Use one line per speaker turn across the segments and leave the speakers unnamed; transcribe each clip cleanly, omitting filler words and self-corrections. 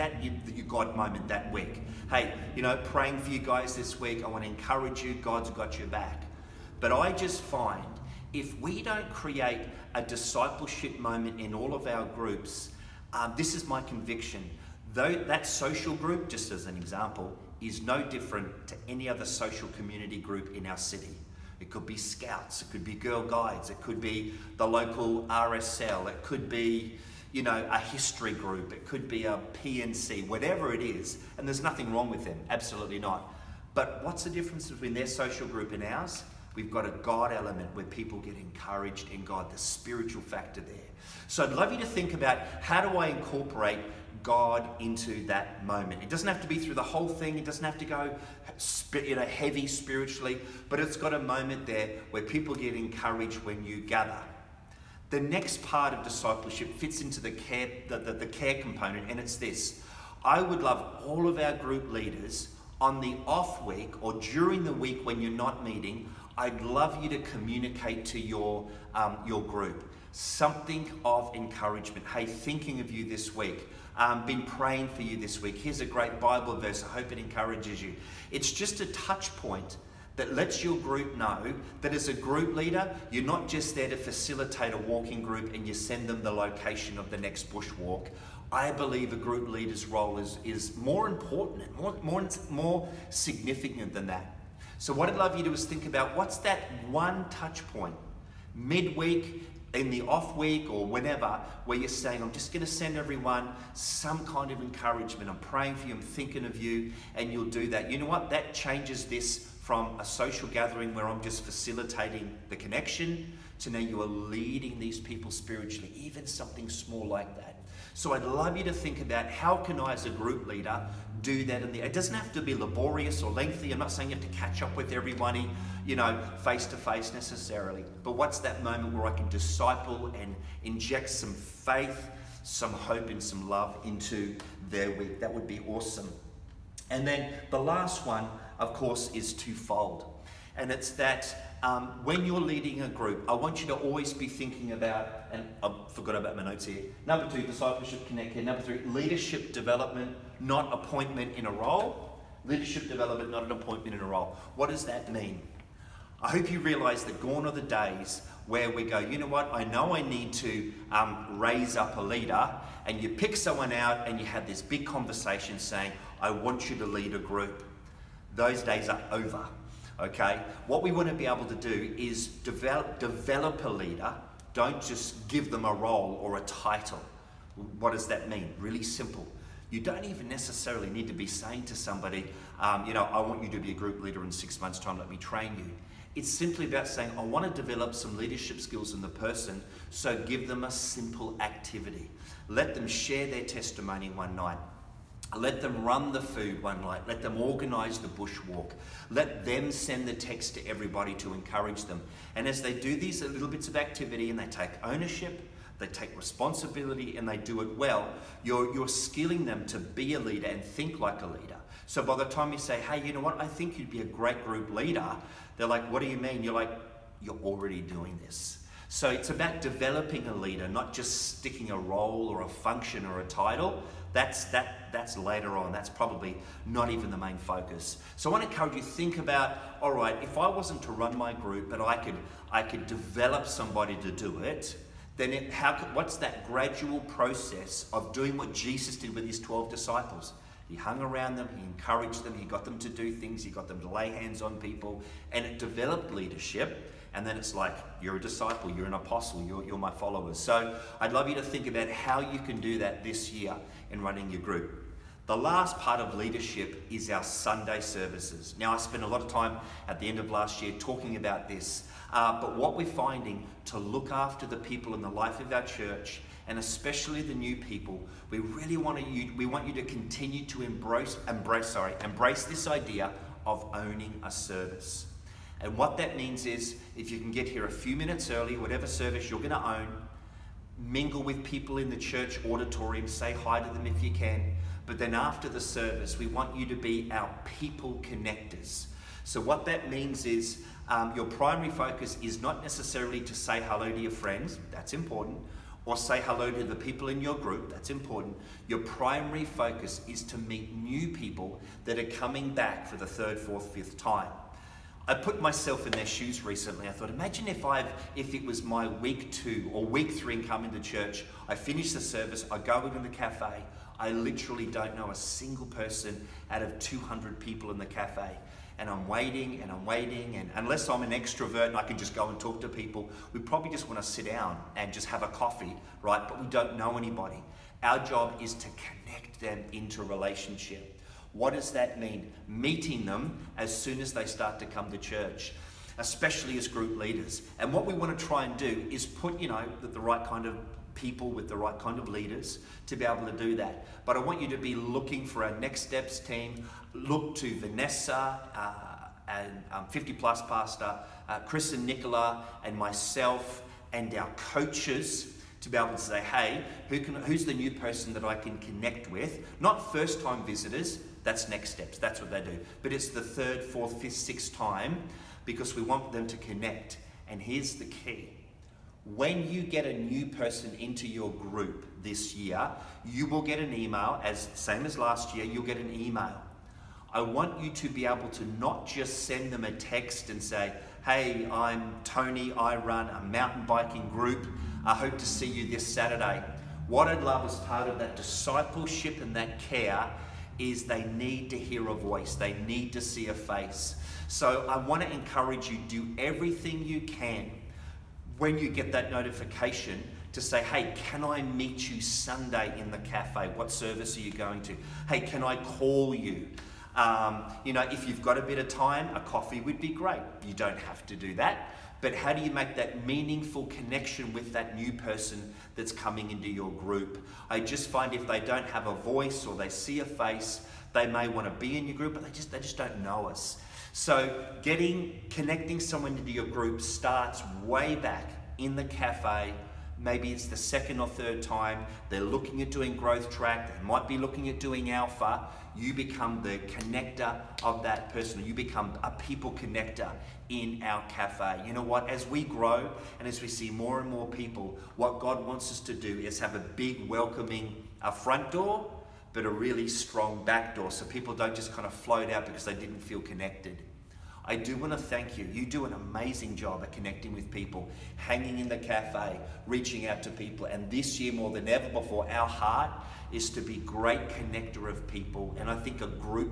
that your God moment that week. Hey, praying for you guys this week. I want to encourage you. God's got your back. But I just find if we don't create a discipleship moment in all of our groups, this is my conviction. Though that social group, just as an example, is no different to any other social community group in our city. It could be Scouts, it could be Girl Guides, it could be the local RSL, it could be, a history group, it could be a PNC, whatever it is, and there's nothing wrong with them, absolutely not. But what's the difference between their social group and ours? We've got a God element where people get encouraged in God, the spiritual factor there. So I'd love you to think about, how do I incorporate God into that moment? It doesn't have to be through the whole thing. It doesn't have to go heavy spiritually, but it's got a moment there where people get encouraged when you gather. The next part of discipleship fits into the care component, and it's this. I would love all of our group leaders on the off week or during the week when you're not meeting, I'd love you to communicate to your group something of encouragement. Hey, thinking of you this week. Been praying for you this week. Here's a great Bible verse. I hope it encourages you. It's just a touch point that lets your group know that as a group leader, you're not just there to facilitate a walking group and you send them the location of the next bushwalk. I believe a group leader's role is more important and more significant than that. So what I'd love you to do is think about, what's that one touch point midweek, in the off week or whenever, where you're saying, I'm just going to send everyone some kind of encouragement. I'm praying for you, I'm thinking of you, and you'll do that. You know what? That changes this from a social gathering where I'm just facilitating the connection to now you are leading these people spiritually, even something small like that. So I'd love you to think about, how can I as a group leader do that? It doesn't have to be laborious or lengthy. I'm not saying you have to catch up with everybody, face to face necessarily. But what's that moment where I can disciple and inject some faith, some hope and some love into their week? That would be awesome. And then the last one, of course, is twofold. And it's that when you're leading a group, I want you to always be thinking about, and I forgot about my notes here. Number 2, discipleship connect care. Number 3, leadership development, not appointment in a role. Leadership development, not an appointment in a role. What does that mean? I hope you realize that gone are the days where we go, you know what, I know I need to raise up a leader, and you pick someone out and you have this big conversation saying, I want you to lead a group. Those days are over. Okay, what we want to be able to do is develop a leader. Don't just give them a role or a title. What does that mean? Really simple. You don't even necessarily need to be saying to somebody, I want you to be a group leader in 6 months' time, let me train you. It's simply about saying, I want to develop some leadership skills in the person, so give them a simple activity. Let them share their testimony one night. Let them run the food one night. Let them organise the bushwalk. Let them send the text to everybody to encourage them. And as they do these little bits of activity and they take ownership, they take responsibility, and they do it well, you're skilling them to be a leader and think like a leader. So by the time you say, hey, you know what, I think you'd be a great group leader, they're like, what do you mean? You're like, you're already doing this. So it's about developing a leader, not just sticking a role or a function or a title. That's later on. That's probably not even the main focus. So I want to encourage you to think about, all right, if I wasn't to run my group, but I could develop somebody to do it, then what's that gradual process of doing what Jesus did with his 12 disciples? He hung around them, he encouraged them, he got them to do things, he got them to lay hands on people, and it developed leadership. And then it's like, you're a disciple, you're an apostle, you're my followers. So I'd love you to think about how you can do that this year in running your group. The last part of leadership is our Sunday services. Now, I spent a lot of time at the end of last year talking about this, but what we're finding, to look after the people in the life of our church, and especially the new people, we really want you to continue to embrace this idea of owning a service. And what that means is, if you can get here a few minutes early, whatever service you're going to own, mingle with people in the church auditorium, say hi to them if you can. But then after the service, we want you to be our people connectors. So what that means is, your primary focus is not necessarily to say hello to your friends, that's important, or say hello to the people in your group. That's important. Your primary focus is to meet new people that are coming back for the third, fourth, fifth time. I put myself in their shoes recently. I thought, imagine if it was my week 2 or week 3 and come into church, I finish the service, I go into the cafe, I literally don't know a single person out of 200 people in the cafe. And I'm waiting, and unless I'm an extrovert and I can just go and talk to people, we probably just want to sit down and just have a coffee, right? But we don't know anybody. Our job is to connect them into relationship. What does that mean? Meeting them as soon as they start to come to church, especially as group leaders. And what we want to try and do is put, the right kind of people with the right kind of leaders to be able to do that. But I want you to be looking for our Next Steps team. Look to Vanessa and 50 Plus Pastor, Chris and Nicola and myself and our coaches to be able to say, hey, who's the new person that I can connect with? Not first time visitors, that's Next Steps, that's what they do. But it's the third, fourth, fifth, sixth time because we want them to connect. And here's the key. When you get a new person into your group this year, you will get an email, same as last year, you'll get an email. I want you to be able to not just send them a text and say, hey, I'm Tony, I run a mountain biking group. I hope to see you this Saturday. What I'd love as part of that discipleship and that care is they need to hear a voice. They need to see a face. So I want to encourage you, do everything you can when you get that notification to say, hey, can I meet you Sunday in the cafe? What service are you going to? Hey, can I call you? If you've got a bit of time, a coffee would be great. You don't have to do that. But how do you make that meaningful connection with that new person that's coming into your group? I just find if they don't have a voice or they see a face, they may want to be in your group, but they just don't know us. So connecting someone into your group starts way back in the cafe. Maybe it's the second or third time they're looking at doing Growth Track. They might be looking at doing Alpha. You become the connector of that person. You become a people connector in our cafe. You know what? As we grow and as we see more and more people, what God wants us to do is have a big welcoming front door, but a really strong back door so people don't just kind of float out because they didn't feel connected. I do want to thank you. You do an amazing job at connecting with people, hanging in the cafe, reaching out to people. And this year, more than ever before, our heart is to be great connector of people. And I think a group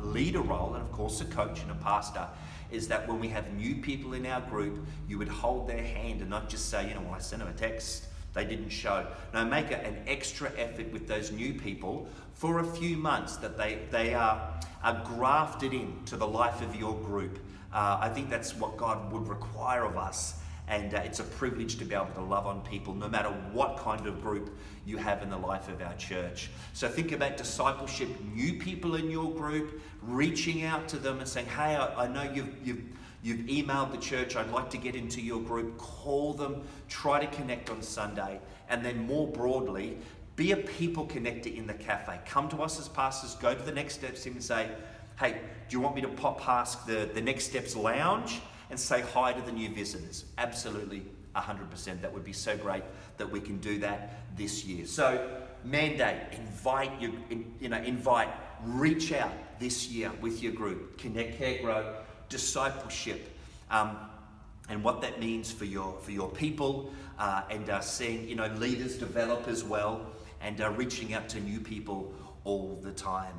leader role, and of course a coach and a pastor, is that when we have new people in our group, you would hold their hand and not just say, I sent them a text, they didn't show. No, make an extra effort with those new people for a few months that they are grafted into the life of your group. I think that's what God would require of us. And it's a privilege to be able to love on people no matter what kind of group you have in the life of our church. So think about discipleship, new people in your group, reaching out to them and saying, hey, I know you've emailed the church, I'd like to get into your group. Call them, try to connect on Sunday. And then more broadly, be a people connector in the cafe. Come to us as pastors, go to the Next Steps team and say, hey, do you want me to pop past the Next Steps lounge and say hi to the new visitors? Absolutely, 100%. That would be so great that we can do that this year. So mandate, invite, reach out this year with your group. Connect, care, grow, discipleship, and what that means for your people, and seeing leaders develop as well, and reaching out to new people all the time.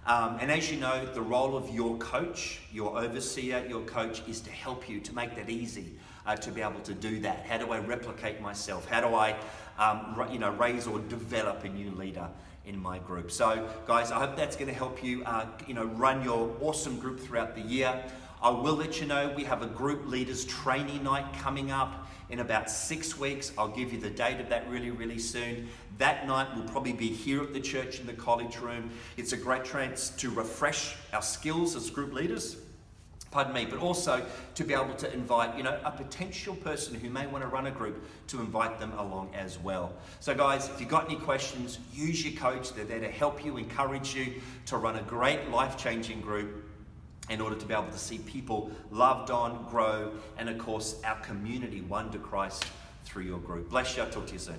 And as you know, the role of your coach, your overseer, your coach is to help you to make that easy to be able to do that. How do I replicate myself? How do I raise or develop a new leader in my group? So guys, I hope that's going to help you run your awesome group throughout the year. I will let you know we have a group leaders training night coming up in about 6 weeks. I'll give you the date of that really, really soon. That night will probably be here at the church in the college room. It's a great chance to refresh our skills as group leaders, but also to be able to invite, a potential person who may want to run a group, to invite them along as well. So guys, if you've got any questions, use your coach. They're there to help you, encourage you to run a great life-changing group in order to be able to see people loved on, grow, and of course, our community won to Christ through your group. Bless you. I'll talk to you soon.